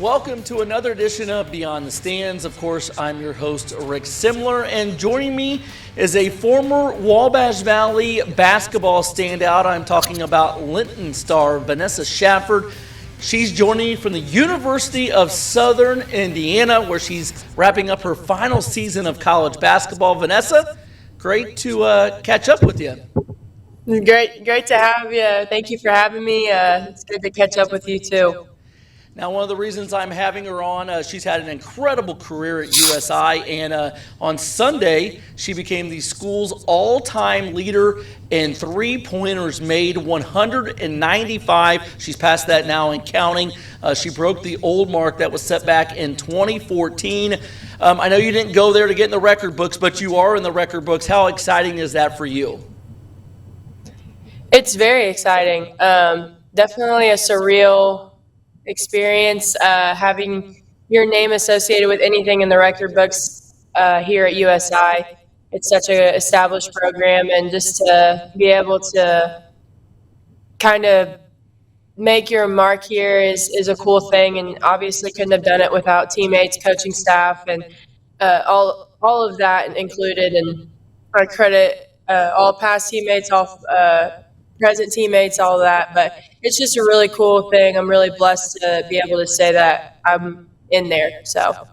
welcome to another edition of Beyond the Stands. Of course, I'm your host, Rick Semmler, and joining me is a former Wabash Valley basketball standout. I'm talking about Linton star Vanessa Shafford. She's joining me from the University of Southern Indiana, where she's wrapping up her final season of college basketball. Vanessa, great to catch up with you. Great to have you. Thank you for having me. It's good to catch up with you too. Now, one of the reasons I'm having her on, she's had an incredible career at USI, and on Sunday, she became the school's all-time leader in three-pointers made, 195. She's passed that now and counting. She broke the old mark that was set back in 2014. I know you didn't go there to get in the record books, but you are in the record books. How exciting is that for you? It's very exciting. Definitely a surreal experience, having your name associated with anything in the record books here at USI. It's such an established program, and just to be able to kind of make your mark here is a cool thing, and obviously couldn't have done it without teammates, coaching staff, and all of that included. And I credit all past teammates, all present teammates, all of that. But it's just a really cool thing. I'm really blessed to be able to say that I'm in there. So,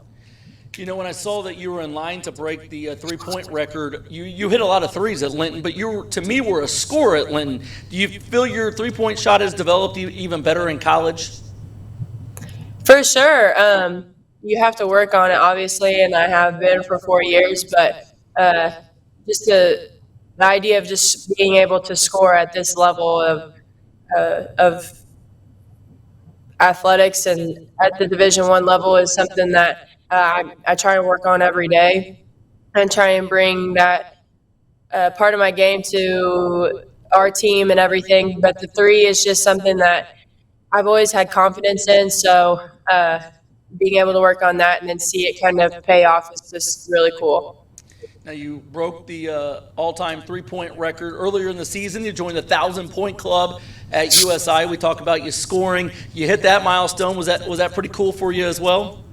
you know, when I saw that you were in line to break the three-point record, you hit a lot of threes at Linton, but you, to me, were a scorer at Linton. Do you feel your three-point shot has developed even better in college? For sure. You have to work on it, obviously, and I have been for 4 years. But just the idea of just being able to score at this level of athletics and at the Division I level is something that I try and work on every day, and try and bring that part of my game to our team and everything. But the three is just something that I've always had confidence in. So being able to work on that and then see it kind of pay off is just really cool. Now, you broke the all-time three-point record earlier in the season. You joined the 1,000-point club at USI. We talked about you scoring. You hit that milestone. Was that pretty cool for you as well?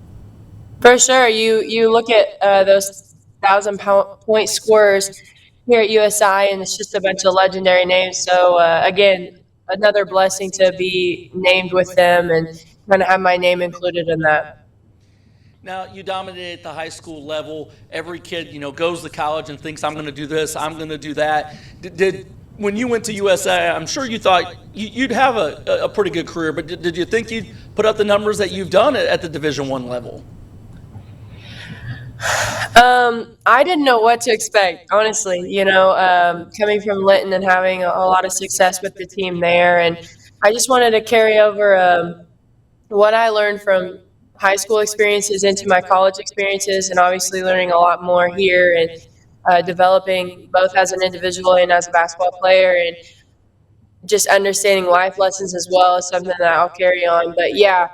For sure. You look at those 1,000-point scorers here at USI, and it's just a bunch of legendary names. So, again, another blessing to be named with them and kind of have my name included in that. Now, you dominated at the high school level. Every kid, goes to college and thinks, I'm going to do this, I'm going to do that. When you went to USI, I'm sure you thought you'd have a pretty good career, but did you think you'd put up the numbers that you've done at the Division I level? I didn't know what to expect, honestly. Coming from Linton and having a lot of success with the team there, and I just wanted to carry over what I learned from high school experiences into my college experiences, and obviously learning a lot more here and developing both as an individual and as a basketball player, and just understanding life lessons as well is something that I'll carry on. But yeah,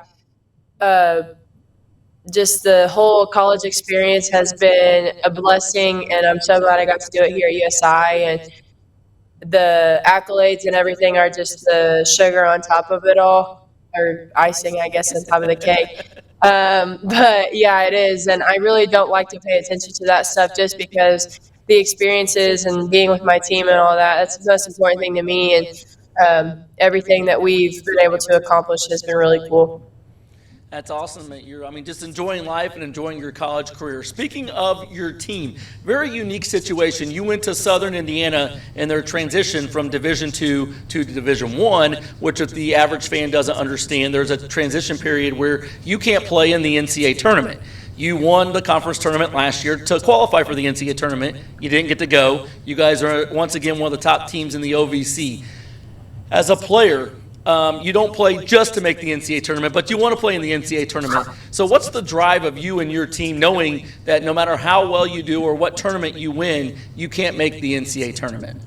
just the whole college experience has been a blessing, and I'm so glad I got to do it here at USI. And the accolades and everything are just the sugar on top of it all, or icing, I guess, on top of the cake. But yeah, it is. And I really don't like to pay attention to that stuff, just because the experiences and being with my team and all that, that's the most important thing to me. And everything that we've been able to accomplish has been really cool. That's awesome that you're, just enjoying life and enjoying your college career. Speaking of your team, very unique situation. You went to Southern Indiana in their transition from Division II to Division I, which if the average fan doesn't understand, there's a transition period where you can't play in the NCAA tournament. You won the conference tournament last year to qualify for the NCAA tournament. You didn't get to go. You guys are, once again, one of the top teams in the OVC. As a player, you don't play just to make the NCAA tournament, but you want to play in the NCAA tournament. So what's the drive of you and your team knowing that no matter how well you do or what tournament you win, you can't make the NCAA tournament?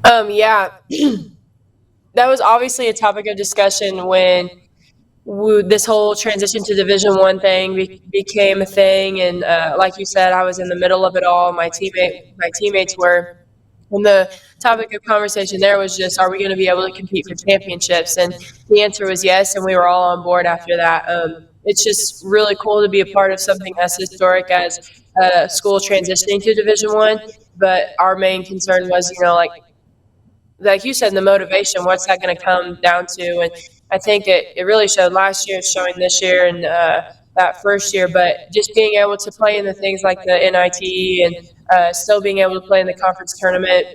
Yeah, that was obviously a topic of discussion when this whole transition to Division I thing became a thing. And like you said, I was in the middle of it all. My teammates were. And the topic of conversation there was just, are we going to be able to compete for championships? And the answer was yes, and we were all on board after that. It's just really cool to be a part of something as historic as a school transitioning to Division I. But our main concern was, like you said, the motivation. What's that going to come down to? And I think it really showed last year, it's showing this year, and that first year. But just being able to play in the things like the NIT and still being able to play in the conference tournament,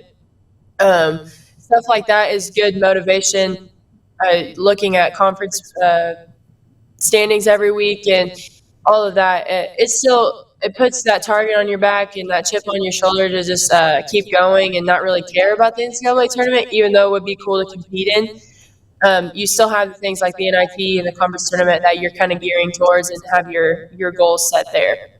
stuff like that is good motivation. Looking at conference standings every week and all of that, it puts that target on your back and that chip on your shoulder to just keep going and not really care about the NCAA tournament, even though it would be cool to compete in. You still have the things like the NIT and the conference tournament that you're kind of gearing towards and have your goals set there.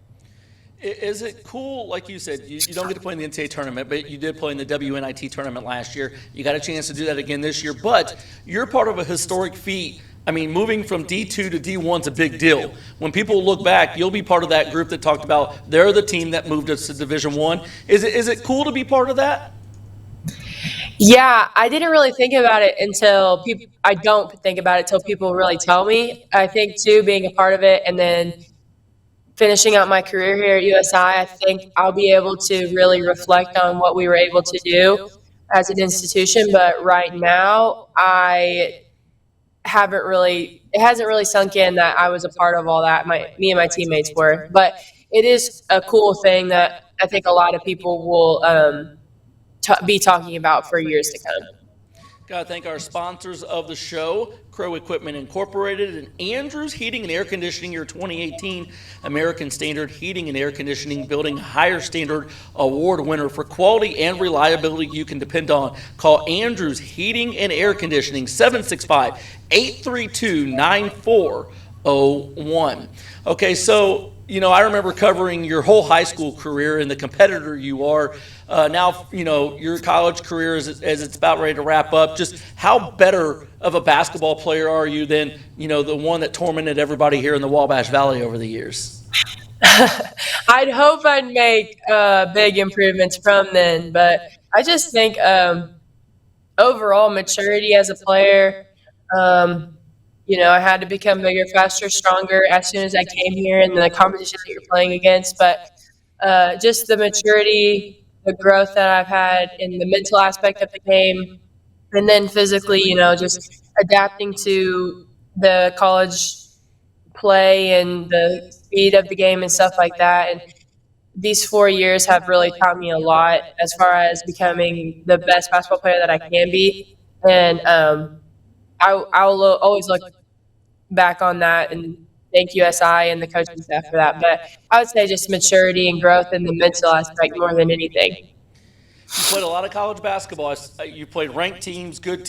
Is it cool, like you said, you don't get to play in the NCAA tournament, but you did play in the WNIT tournament last year. You got a chance to do that again this year, but you're part of a historic feat. I mean, moving from D2 to D1 is a big deal. When people look back, you'll be part of that group that talked about they're the team that moved us to Division I. Is it cool to be part of that? Yeah, I didn't really think about it until people. I don't think about it until people really tell me. I think too, being a part of it and then finishing out my career here at USI, I think I'll be able to really reflect on what we were able to do as an institution. But right now, it hasn't really sunk in that I was a part of all that. Me and my teammates were. But it is a cool thing that I think a lot of people will be talking about for years to come. Got to thank our sponsors of the show, Crow Equipment Incorporated and Andrews Heating and Air Conditioning, your 2018 American Standard Heating and Air Conditioning Building Higher Standard Award winner for quality and reliability you can depend on. Call Andrews Heating and Air Conditioning, 765-832-9401. Okay, so I remember covering your whole high school career and the competitor you are. Now, your college career, as it's about ready to wrap up, just how better of a basketball player are you than, the one that tormented everybody here in the Wabash Valley over the years? I'd hope I'd make big improvements from then, but I just think overall maturity as a player, I had to become bigger, faster, stronger as soon as I came here in the competition that you're playing against. But just the maturity, the growth that I've had in the mental aspect of the game, and then physically, just adapting to the college play and the speed of the game and stuff like that. And these 4 years have really taught me a lot as far as becoming the best basketball player that I can be. And I'll always look back on that and thank USI and the coaching staff for that. But I would say just maturity and growth in the mental aspect more than anything. You played a lot of college basketball. You played ranked teams, good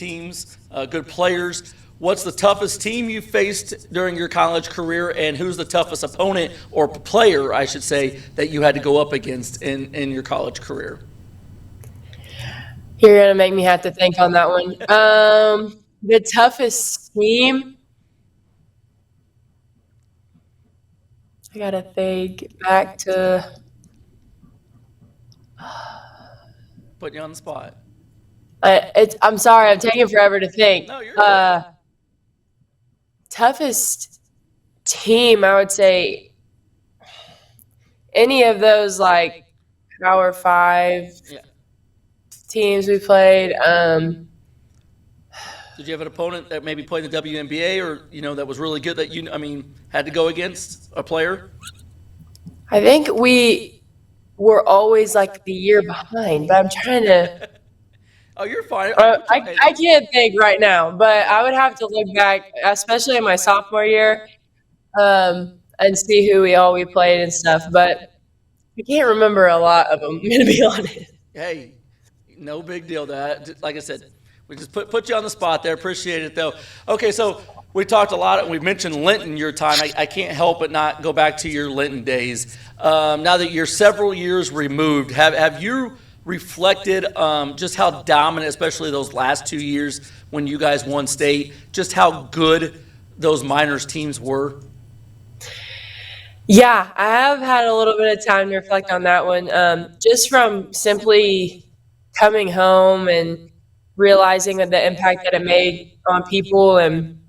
players. What's the toughest team you faced during your college career, and who's the toughest opponent or player, I should say, that you had to go up against in your college career? You're going to make me have to think on that one. The toughest team? I got to think back to... Putting you on the spot. I'm sorry, I'm taking forever to think. No, you're good. Toughest team, I would say any of those like Power 5 teams we played. Did you have an opponent that maybe played in the WNBA or, that was really good that had to go against a player? I think we were always like the year behind, but I'm trying to. Oh, you're fine. I can't think right now, but I would have to look back, especially in my sophomore year, and see who we played and stuff. But I can't remember a lot of them, I'm going to be honest. Hey, no big deal. That, like I said, we just put you on the spot there. Appreciate it, though. Okay, so we talked a lot, and we mentioned Linton, your time. I can't help but not go back to your Linton days. Now that you're several years removed, have you reflected just how dominant, especially those last 2 years when you guys won state, just how good those minors teams were? Yeah, I have had a little bit of time to reflect on that one. Just from simply coming home and realizing the impact that it made on people and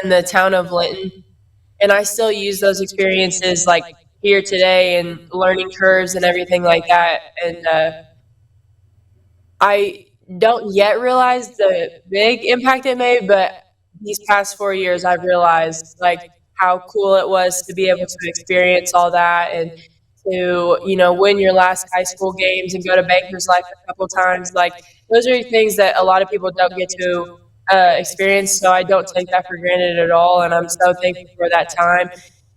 the town of Linton. And I still use those experiences like here today and learning curves and everything like that. And I don't yet realize the big impact it made, but these past 4 years, I've realized like how cool it was to be able to experience all that and to win your last high school games and go to Baker's Life a couple times. Like those are things that a lot of people don't get to experience. So I don't take that for granted at all, and I'm so thankful for that time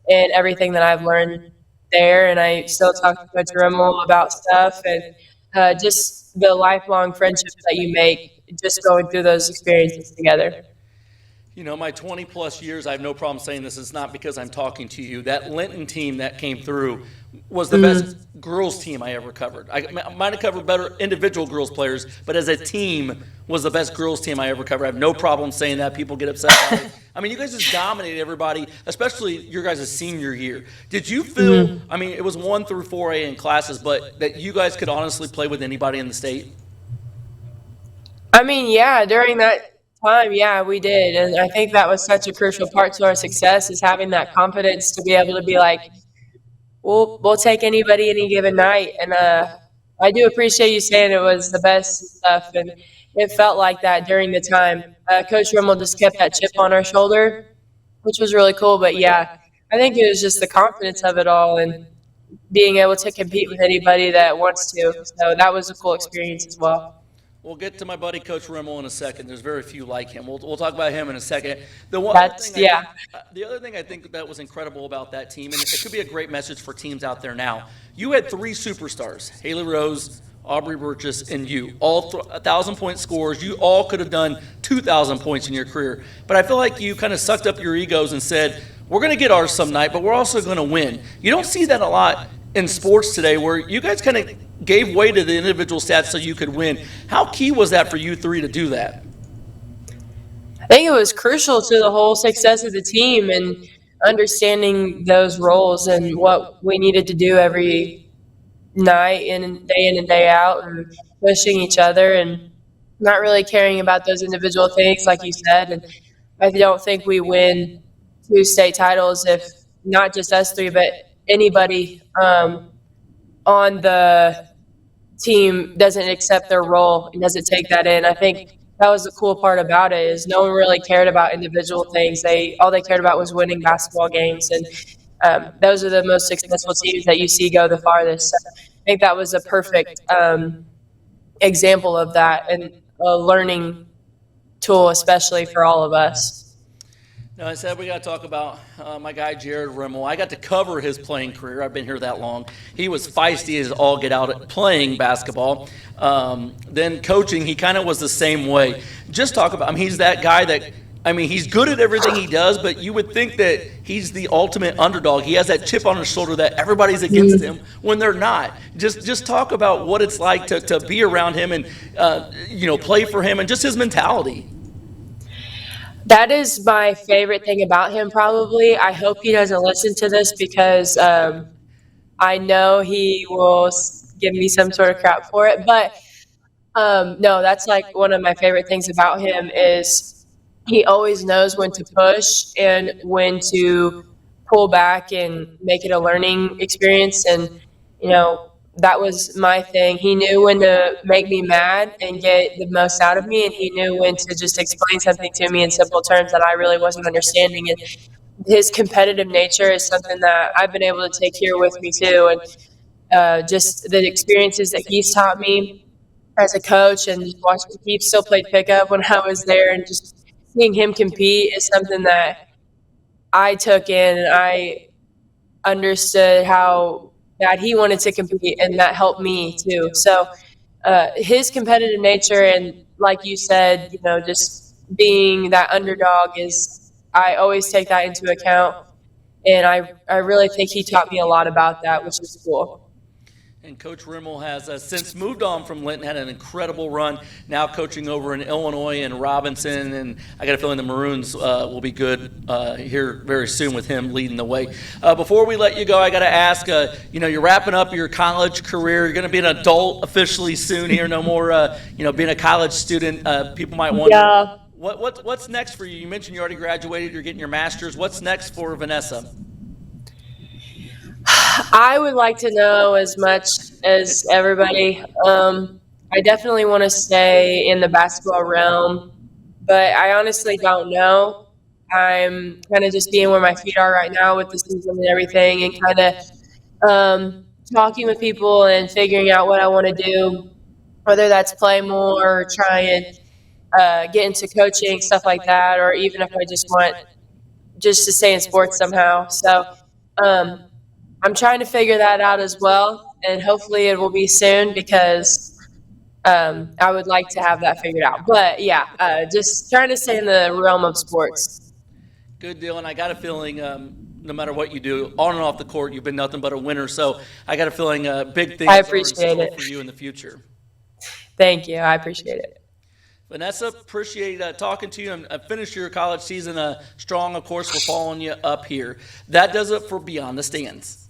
and everything that I've learned there. And I still talk to Coach Rimmel about stuff and just the lifelong friendships that you make just going through those experiences together. You know, my 20 plus years, I have no problem saying this. It's not because I'm talking to you. That Linton team that came through was the best girls team I ever covered. I might have covered better individual girls players, but as a team was the best girls team I ever covered. I have no problem saying that. People get upset about it. I mean, you guys just dominated everybody, especially your guys' senior year. Did you feel, I mean, it was 1 through 4A in classes, but that you guys could honestly play with anybody in the state? I mean, yeah, during that time, yeah, we did. And I think that was such a crucial part to our success is having that confidence to be able to be like, we'll take anybody any given night. And I do appreciate you saying it was the best stuff. And it felt like that during the time. Coach Rimmel just kept that chip on our shoulder, which was really cool. But yeah, I think it was just the confidence of it all and being able to compete with anybody that wants to. So that was a cool experience as well. We'll get to my buddy Coach Rimmel in a second. There's very few like him. We'll talk about him in a second. The other thing I think that was incredible about that team, and it could be a great message for teams out there now. You had 3 superstars: Haley Rose, Aubrey Burgess, and you. All 1,000-point scorers. You all could have done 2,000 points in your career. But I feel like you kind of sucked up your egos and said, "We're going to get ours some night, but we're also going to win." You don't see that a lot in sports today, where you guys kind of gave way to the individual stats so you could win. How key was that for you 3 to do that? I think it was crucial to the whole success of the team and understanding those roles and what we needed to do every night and day in and day out and pushing each other and not really caring about those individual things, like you said. And I don't think we win 2 state titles if not just us 3, but anybody on the team doesn't accept their role and doesn't take that in. I think that was the cool part about it is no one really cared about individual things. All they cared about was winning basketball games, and those are the most successful teams that you see go the farthest. So I think that was a perfect example of that and a learning tool, especially for all of us. Now, I said we got to talk about my guy Jared Rimmel. I got to cover his playing career. I've been here that long. He was feisty as all get out at playing basketball. Then coaching, he kind of was the same way. Just talk about, I mean, he's that guy that, I mean, he's good at everything he does, but you would think that he's the ultimate underdog. He has that chip on his shoulder that everybody's against him when they're not. Just talk about what it's like to be around him and, play for him and just his mentality. That is my favorite thing about him, probably. I hope he doesn't listen to this because I know he will give me some sort of crap for it. But no, that's like one of my favorite things about him is he always knows when to push and when to pull back and make it a learning experience. And, that was my thing. He knew when to make me mad and get the most out of me, and he knew when to just explain something to me in simple terms that I really wasn't understanding. And his competitive nature is something that I've been able to take here with me too. And just the experiences that he's taught me as a coach and just watching, he still played pickup when I was there, and just seeing him compete is something that I took in, and I understood how bad he wanted to compete, and that helped me too. So his competitive nature and, like you said, just being that underdog I always take that into account, and I really think he taught me a lot about that, which is cool. And Coach Rimmel has since moved on from Linton, had an incredible run, now coaching over in Illinois and Robinson, and I got a feeling the Maroons will be good here very soon with him leading the way. Before we let you go, I got to ask, you're wrapping up your college career. You're going to be an adult officially soon here, no more, being a college student. People might wonder, Yeah. what's next for you? You mentioned you already graduated, you're getting your master's. What's next for Vanessa? I would like to know as much as everybody. I definitely want to stay in the basketball realm, but I honestly don't know. I'm kind of just being where my feet are right now with the season and everything, and kind of talking with people and figuring out what I want to do, whether that's play more or try and get into coaching, stuff like that, or even if I just want just to stay in sports somehow. So um, I'm trying to figure that out as well, and hopefully it will be soon because I would like to have that figured out. But yeah, just trying to stay in the realm of sports. Good deal, and I got a feeling no matter what you do, on and off the court, you've been nothing but a winner. So I got a feeling big things I are in appreciate store it. for you in the future. Thank you. I appreciate it. Vanessa, appreciate talking to you and finish your college season strong. Of course, we're following you up here. That does it for Beyond the Stands.